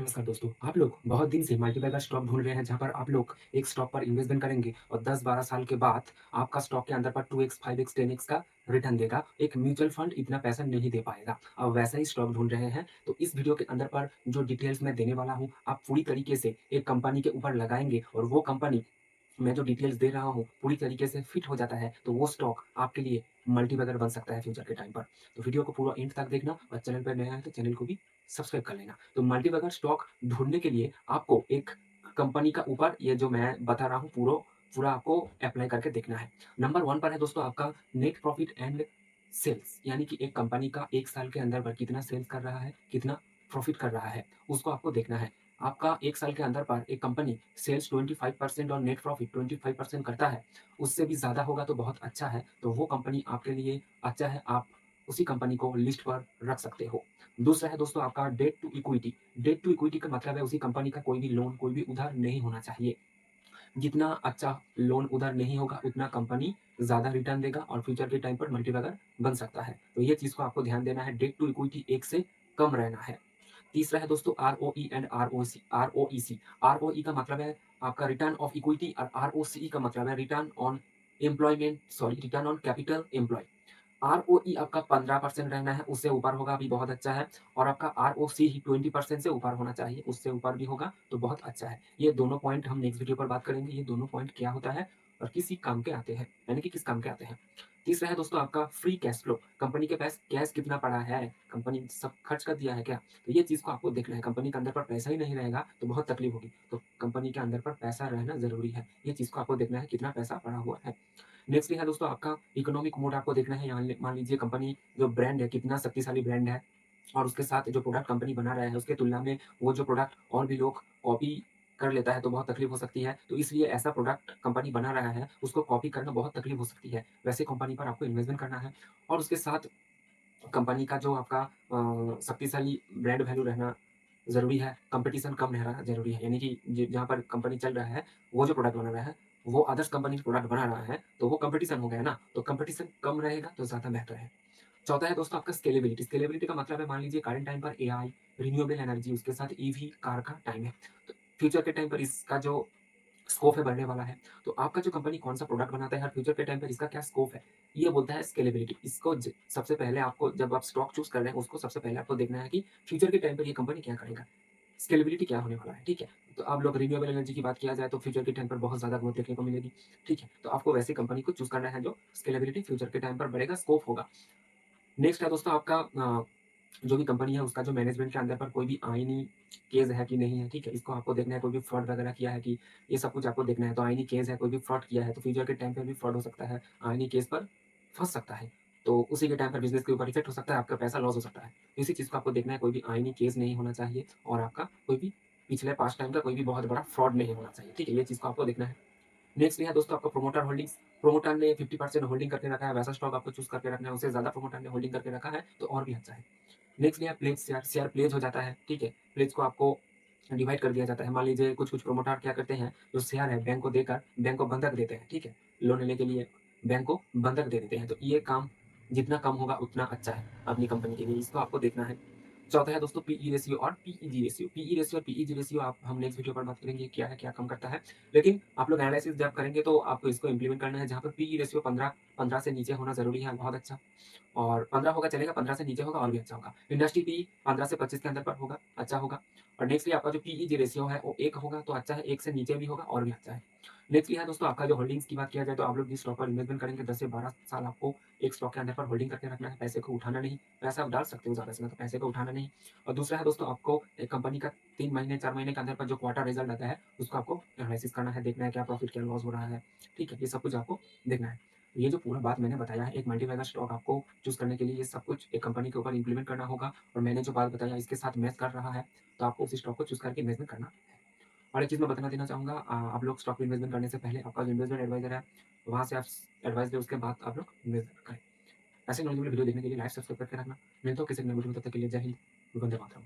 नमस्कार दोस्तों, आप लोग बहुत दिन से मल्टीबैगर स्टॉक ढूंढ रहे हैं जहां पर आप लोग एक स्टॉक पर इन्वेस्टमेंट करेंगे और 10-12 साल के बाद आपका स्टॉक के अंदर पर 2x, 5x, 10x का रिटर्न देगा। एक म्यूचुअल फंड इतना पैसा नहीं दे पाएगा। अब वैसा ही स्टॉक ढूंढ रहे हैं तो इस वीडियो के अंदर पर जो डिटेल्स मैं देने वाला हूँ, आप पूरी तरीके से एक कंपनी के ऊपर लगाएंगे और वो कंपनी मैं जो डिटेल्स दे रहा हूँ पूरी तरीके से फिट हो जाता है तो वो स्टॉक आपके लिए मल्टीबैगर बन सकता है फ्यूचर के टाइम पर। तो वीडियो को पूरा एंड तक देखना और चैनल पर नया है तो चैनल को भी सब्सक्राइब कर लेना। तो मल्टीबैगर स्टॉक ढूँढने के लिए आपको एक कंपनी का ऊपर ये जो मैं बता रहा हूँ पूरा आपको अप्लाई करके देखना है। नंबर 1 पर है दोस्तों आपका नेट प्रॉफिट एंड सेल्स, यानी कि एक कंपनी का 1 साल के अंदर पर कितना सेल्स कर रहा है, कितना प्रॉफिट कर रहा है, उसको आपको देखना है। आपका 1 साल के अंदर पर एक कंपनी सेल्स 25% और नेट प्रॉफिट 25% करता है, उससे भी ज़्यादा होगा तो बहुत अच्छा है, तो वो कंपनी आपके लिए अच्छा है, आप उसी कंपनी को लिस्ट पर रख सकते हो। दूसरा है दोस्तों आपका debt to equity. Debt to equity का मतलब है उसी कंपनी का कोई भी लोन, कोई भी उधार नहीं होना चाहिए। जितना अच्छा लोन उधार नहीं होगा, उतना कंपनी ज़्यादा रिटर्न देगा और फ्यूचर के टाइम पर मल्टीबैगर बन सकता है। तो ये चीज़ को आपको ध्यान देना है, डेट टू इक्विटी 1 से कम रहना है। तीसरा है दोस्तों ROE and ROC ROEC. ROE का मतलब है आपका रिटर्न ऑफ इक्विटी और आरओसीई का मतलब है return on capital employ. ROE आपका 15% रहना है, उससे ऊपर होगा अभी बहुत अच्छा है। और आपका आरओसी ही 20% से ऊपर होना चाहिए, उससे ऊपर भी होगा तो बहुत अच्छा है। ये दोनों पॉइंट हम नेक्स्ट वीडियो पर बात करेंगे, ये दोनों पॉइंट क्या होता है और किसी काम के आते हैं, यानी कि किस काम के आते हैं। तीसरा है दोस्तों आपका फ्री कैश फ्लो। कंपनी के पास कैश कितना पड़ा है, कंपनी सब खर्च कर दिया है क्या? तो ये चीज़ को आपको देखना है। कंपनी के अंदर पर पैसा ही नहीं रहेगा तो बहुत तकलीफ होगी। तो कंपनी के अंदर पर पैसा रहना ज़रूरी है। ये चीज़ को आपको देखना है कितना पैसा पड़ा हुआ है। नेक्स्ट है दोस्तों आपका इकोनॉमिक मोड आपको देखना है। यहाँ मान लीजिए कंपनी जो ब्रांड है कितना शक्तिशाली ब्रांड है और उसके साथ जो प्रोडक्ट कंपनी बना रहा है उसके तुलना में वो जो प्रोडक्ट और भी लोग कॉपी कर लेता है तो बहुत तकलीफ हो सकती है। तो इसलिए ऐसा प्रोडक्ट कंपनी बना रहा है उसको कॉपी करना बहुत तकलीफ हो सकती है। वैसे कंपनी पर आपको इन्वेस्टमेंट करना है और उसके साथ कंपनी का जो आपका शक्तिशाली ब्रांड वैल्यू रहना ज़रूरी है, कंपटीशन कम रहना ज़रूरी है। यानी कि जहाँ पर कंपनी चल रहा है, वो जो प्रोडक्ट बना रहा है, वो अदर्स कंपनी प्रोडक्ट बना रहा है, तो वो कंपटीशन हो गया ना, तो कंपटीशन कम रहेगा तो ज़्यादा बेहतर है। चौथा है दोस्तों आपका स्केलेबिलिटी। स्केलेबिलिटी का मतलब है मान लीजिए करंट टाइम पर एआई, रिन्यूएबल एनर्जी, उसके साथ ईवी कार का टाइम है। तो फ्यूचर के टाइम पर इसका जो स्कोप है बढ़ने वाला है। तो आपका जो कंपनी कौन-सा प्रोडक्ट बनाता है, हर फ्यूचर के टाइम पर इसका क्या स्कोप है, ये बोलता है स्केलेबिलिटी। इसको सबसे पहले आपको जब आप स्टॉक चूज़ कर रहे हैं, उसको सबसे पहले आपको देखना है कि फ्यूचर के टाइम पर ये कंपनी क्या करेगा, स्केलेबिलिटी क्या होने वाला है, ठीक है? तो आप लोग रिन्यूएबल एनर्जी की बात किया जाए तो फ्यूचर के टाइम पर बहुत ज़्यादा ग्रोथ देखने को मिलेगी, ठीक है? तो आपको वैसी कंपनी को चूज़ करना है जो स्केलेबिलिटी फ्यूचर के टाइम पर बढ़ेगा, स्कोप होगा। नेक्स्ट है दोस्तों आपका जो भी कंपनी है उसका जो मैनेजमेंट के अंदर पर कोई भी आईनी केस है कि नहीं है, ठीक है? इसको आपको देखना है, कोई भी फ्रॉड वगैरह किया है कि ये सब कुछ आपको देखना है। तो आईनी केस है, कोई भी फ्रॉड किया है तो फ्यूचर के टाइम पे भी फ्रॉड हो सकता है, आईनी केस पर फँस सकता है। तो उसी के टाइम पर बिज़नेस के ऊपर इफ़ेक्ट हो सकता है, आपका पैसा लॉस हो सकता है। तो इसी चीज़ को आपको देखना है, कोई भी आईनी केस नहीं होना चाहिए और आपका कोई भी पिछले पास्ट टाइम का कोई भी बहुत बड़ा फ्रॉड नहीं होना चाहिए, ठीक है? ये चीज़ को आपको देखना है। नेक्स्ट है दोस्तों आपका प्रोमोटर होल्डिंग्स। प्रोमोटर ने 50% होल्डिंग करके रखा है, वैसा स्टॉक आपको चूज़ करके रखना है, उससे ज़्यादा प्रोमोटर ने होल्डिंग करके रखा है, तो और भी अच्छा है। नेक्स्ट है प्लेज शेयर। शेयर प्लेज हो जाता है, ठीक है? प्लेज को आपको डिवाइड कर दिया जाता है। मान लीजिए कुछ-कुछ प्रोमोटर क्या करते हैं, जो शेयर है बैंक को देकर बैंक को बंधक देते हैं, ठीक है? लोन लेने के लिए बैंक को बंधक दे देते हैं, तो ये काम जितना कम होगा उतना अच्छा है अपनी कंपनी के लिए, इसको आपको देखना है। चौथा है दोस्तों पीई रेशियो और पीईजी रेशियो। पीई रेशियो और पीईजी रेशियो आप हम नेक्स्ट वीडियो पर बात करेंगे क्या है, क्या काम करता है। लेकिन आप लोग एनालिसिस जब करेंगे तो आपको इसको इम्प्लीमेंट करना है, जहाँ पर पीई रेशियो 15 से नीचे होना ज़रूरी है, बहुत अच्छा। और 15 होगा चलेगा, 15 से नीचे होगा और भी अच्छा होगा। इंडस्ट्री पीई 15 से 25 के अंदर पर होगा, अच्छा होगा। और नेक्स्टली आपका जो पीईजी रेशियो है वो 1 होगा तो अच्छा है, 1 से नीचे भी होगा और भी अच्छा है। नेक्स्टली है दोस्तों आपका जो होल्डिंग्स की बात किया जाए तो आप लोग जिस स्टॉक पर इन्वेस्टमेंट करेंगे 10 से 12 साल आपको एक स्टॉक के अंदर पर होल्डिंग करके रखना है, पैसे को उठाना नहीं। पैसा आप डाल सकते हो ज़्यादा से ज़्यादा, पैसे को उठाना नहीं। और दूसरा है दोस्तों आपको एक कंपनी का 3 महीने 4 महीने के अंदर पर जो क्वार्टर रिजल्ट आता है उसको आपको एनालिसिस करना है, देखना है क्या प्रॉफिट क्या लॉस हो रहा है, ठीक है? ये सब कुछ आपको देखना है। ये जो पूरा बात मैंने बताया है, एक मल्टीबैगर स्टॉक आपको चूज़ करने के लिए ये सब कुछ एक कंपनी के ऊपर इम्प्लीमेंट करना होगा और मैंने जो बात बताया इसके साथ मैच कर रहा है, तो आपको उसी स्टॉक को चूज़ करके इन्वेस्टमेंट करना है। और एक चीज़ मैं बता देना चाहूँगा, आप लोग स्टॉक में इन्वेस्टमेंट करने से पहले आपका जो इन्वेस्टमेंट एडवाइज़र है, वहाँ से आप एडवाइस लें, उसके बाद आप लोग इन्वेस्टमेंट करें। ऐसे नॉलेजेबल वीडियो देखने के लिए लाइक, सब्सक्राइब करके रखना। मिलता हूँ किसी नए वीडियो में, तब तक के लिए जय हिंद, वंदे मातरम।